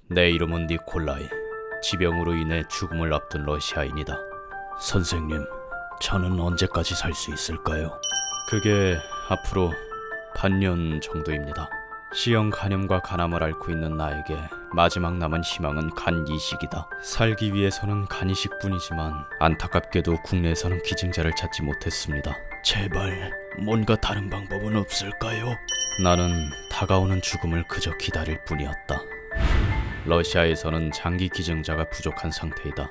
내 이름은 니콜라이. 지병으로 인해 죽음을 앞둔 러시아인이다. 선생님, 저는 언제까지 살 수 있을까요? 그게 앞으로 반년 정도입니다. C형 간염과 간암을 앓고 있는 나에게 마지막 남은 희망은 간 이식이다. 살기 위해서는 간 이식뿐이지만 안타깝게도 국내에서는 기증자를 찾지 못했습니다. 제발 뭔가 다른 방법은 없을까요? 나는 다가오는 죽음을 그저 기다릴 뿐이었다. 러시아에서는 장기 기증자가 부족한 상태이다.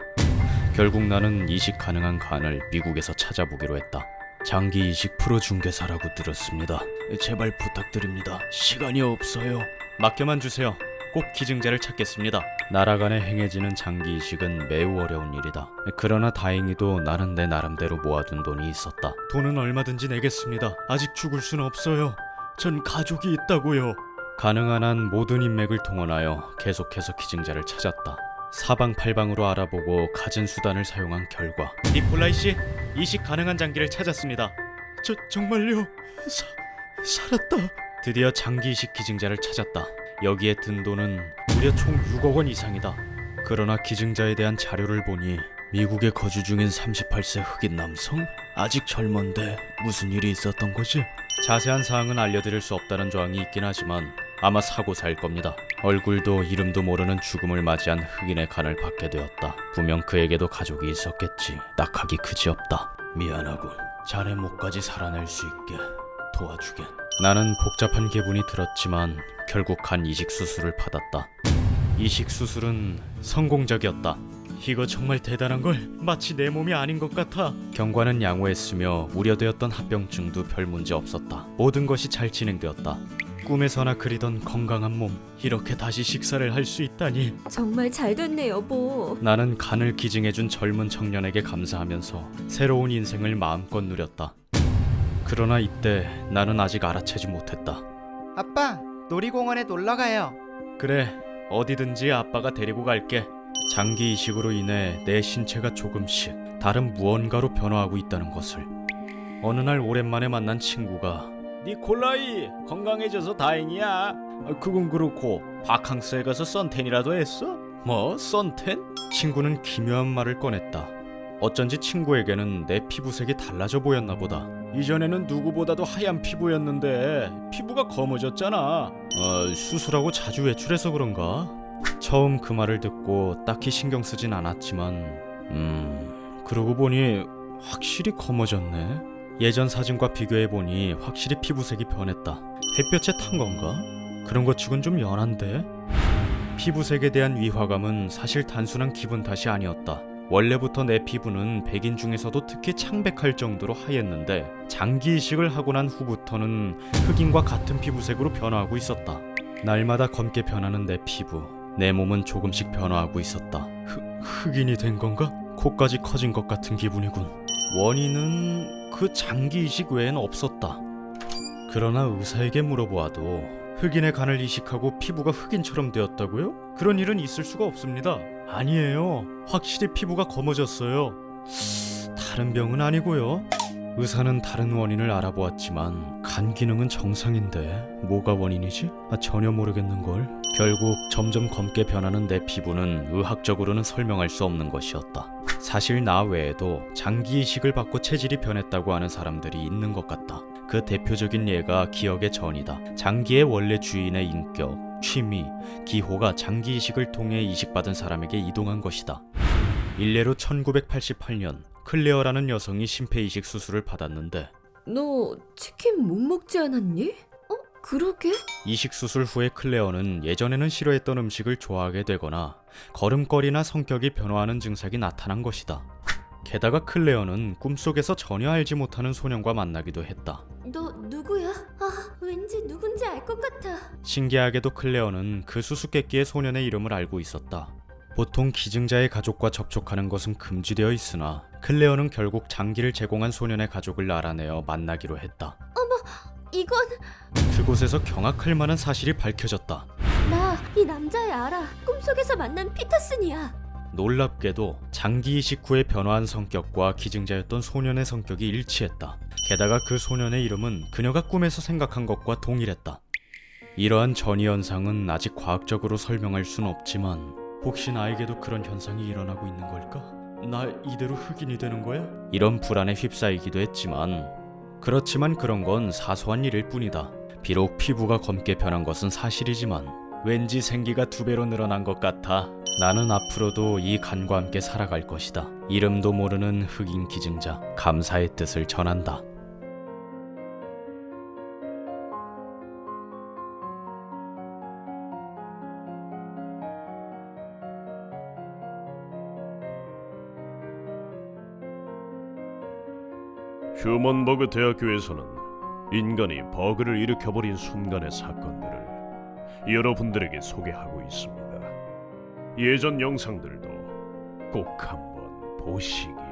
결국 나는 이식 가능한 간을 미국에서 찾아보기로 했다. 장기 이식 프로 중개사라고 들었습니다. 제발 부탁드립니다. 시간이 없어요. 맡겨만 주세요. 꼭 기증자를 찾겠습니다. 나라간에 행해지는 장기 이식은 매우 어려운 일이다. 그러나 다행히도 나는 내 나름대로 모아둔 돈이 있었다. 돈은 얼마든지 내겠습니다. 아직 죽을 수는 없어요. 전 가족이 있다고요. 가능한 한 모든 인맥을 동원하여 계속해서 기증자를 찾았다. 사방팔방으로 알아보고 갖은 수단을 사용한 결과 니콜라이 씨, 이식 가능한 장기를 찾았습니다. 정말요? 살았다. 드디어 장기 이식 기증자를 찾았다. 여기에 든 돈은 무려 총 6억 원 이상이다. 그러나 기증자에 대한 자료를 보니 미국에 거주 중인 38세 흑인 남성? 아직 젊은데 무슨 일이 있었던 거지? 자세한 사항은 알려드릴 수 없다는 조항이 있긴 하지만 아마 사고사일 겁니다. 얼굴도 이름도 모르는 죽음을 맞이한 흑인의 간을 받게 되었다. 분명 그에게도 가족이 있었겠지. 딱하기 그지없다. 미안하군. 자네 목까지 살아낼 수 있게 도와주게. 나는 복잡한 계분이 들었지만 결국 간 이식 수술을 받았다. 이식 수술은 성공적이었다. 이거 정말 대단한 걸. 마치 내 몸이 아닌 것 같아. 경과는 양호했으며 우려되었던 합병증도 별 문제 없었다. 모든 것이 잘 진행되었다. 꿈에서나 그리던 건강한 몸, 이렇게 다시 식사를 할 수 있다니. 정말 잘 됐네 여보. 나는 간을 기증해준 젊은 청년에게 감사하면서 새로운 인생을 마음껏 누렸다. 그러나 이때 나는 아직 알아채지 못했다. 아빠, 놀이공원에 놀러가요. 그래, 어디든지 아빠가 데리고 갈게. 장기 이식으로 인해 내 신체가 조금씩 다른 무언가로 변화하고 있다는 것을. 어느 날 오랜만에 만난 친구가 니콜라이, 건강해져서 다행이야. 그건 그렇고 바캉스에 가서 선탠이라도 했어? 뭐 선탠? 친구는 기묘한 말을 꺼냈다. 어쩐지 친구에게는 내 피부색이 달라져 보였나 보다. 이전에는 누구보다도 하얀 피부였는데 피부가 검어졌잖아. 수술하고 자주 외출해서 그런가? 처음 그 말을 듣고 딱히 신경 쓰진 않았지만 그러고 보니 확실히 검어졌네. 예전 사진과 비교해보니 확실히 피부색이 변했다. 햇볕에 탄 건가? 그런 것 치곤 좀 연한데? 피부색에 대한 위화감은 사실 단순한 기분 탓이 아니었다. 원래부터 내 피부는 백인 중에서도 특히 창백할 정도로 하였는데 장기 이식을 하고 난 후부터는 흑인과 같은 피부색으로 변화하고 있었다. 날마다 검게 변하는 내 피부, 내 몸은 조금씩 변화하고 있었다. 흑인이 된 건가? 코까지 커진 것 같은 기분이군. 원인은 그 장기 이식 외엔 없었다. 그러나 의사에게 물어보아도 흑인의 간을 이식하고 피부가 흑인처럼 되었다고요? 그런 일은 있을 수가 없습니다. 아니에요. 확실히 피부가 검어졌어요. 다른 병은 아니고요. 의사는 다른 원인을 알아보았지만 간 기능은 정상인데 뭐가 원인이지? 전혀 모르겠는걸. 결국 점점 검게 변하는 내 피부는 의학적으로는 설명할 수 없는 것이었다. 사실 나 외에도 장기 이식을 받고 체질이 변했다고 하는 사람들이 있는 것 같다. 그 대표적인 예가 기억의 전이다. 장기의 원래 주인의 인격, 취미, 기호가 장기 이식을 통해 이식받은 사람에게 이동한 것이다. 일례로 1988년 클레어라는 여성이 심폐이식 수술을 받았는데 너 치킨 못 먹지 않았니? 그러게? 이식 수술 후에 클레어는 예전에는 싫어했던 음식을 좋아하게 되거나 걸음걸이나 성격이 변화하는 증상이 나타난 것이다. 게다가 클레어는 꿈속에서 전혀 알지 못하는 소년과 만나기도 했다. 너 누구야? 왠지 누군지 알 것 같아. 신기하게도 클레어는 그 수수께끼의 소년의 이름을 알고 있었다. 보통 기증자의 가족과 접촉하는 것은 금지되어 있으나 클레어는 결국 장기를 제공한 소년의 가족을 알아내어 만나기로 했다. 이건 그곳에서 경악할 만한 사실이 밝혀졌다. 나 이 남자애 알아. 꿈속에서 만난 피터슨이야. 놀랍게도 장기 이식 후에 변화한 성격과 기증자였던 소년의 성격이 일치했다. 게다가 그 소년의 이름은 그녀가 꿈에서 생각한 것과 동일했다. 이러한 전이 현상은 아직 과학적으로 설명할 순 없지만 혹시 나에게도 그런 현상이 일어나고 있는 걸까? 나 이대로 흑인이 되는 거야? 이런 불안에 휩싸이기도 했지만 그렇지만 그런 건 사소한 일일 뿐이다. 비록 피부가 검게 변한 것은 사실이지만 왠지 생기가 2배로 늘어난 것 같아. 나는 앞으로도 이 간과 함께 살아갈 것이다. 이름도 모르는 흑인 기증자, 감사의 뜻을 전한다. 휴먼버그 대학교에서는 인간이 버그를 일으켜버린 순간의 사건들을 여러분들에게 소개하고 있습니다. 예전 영상들도 꼭 한번 보시길.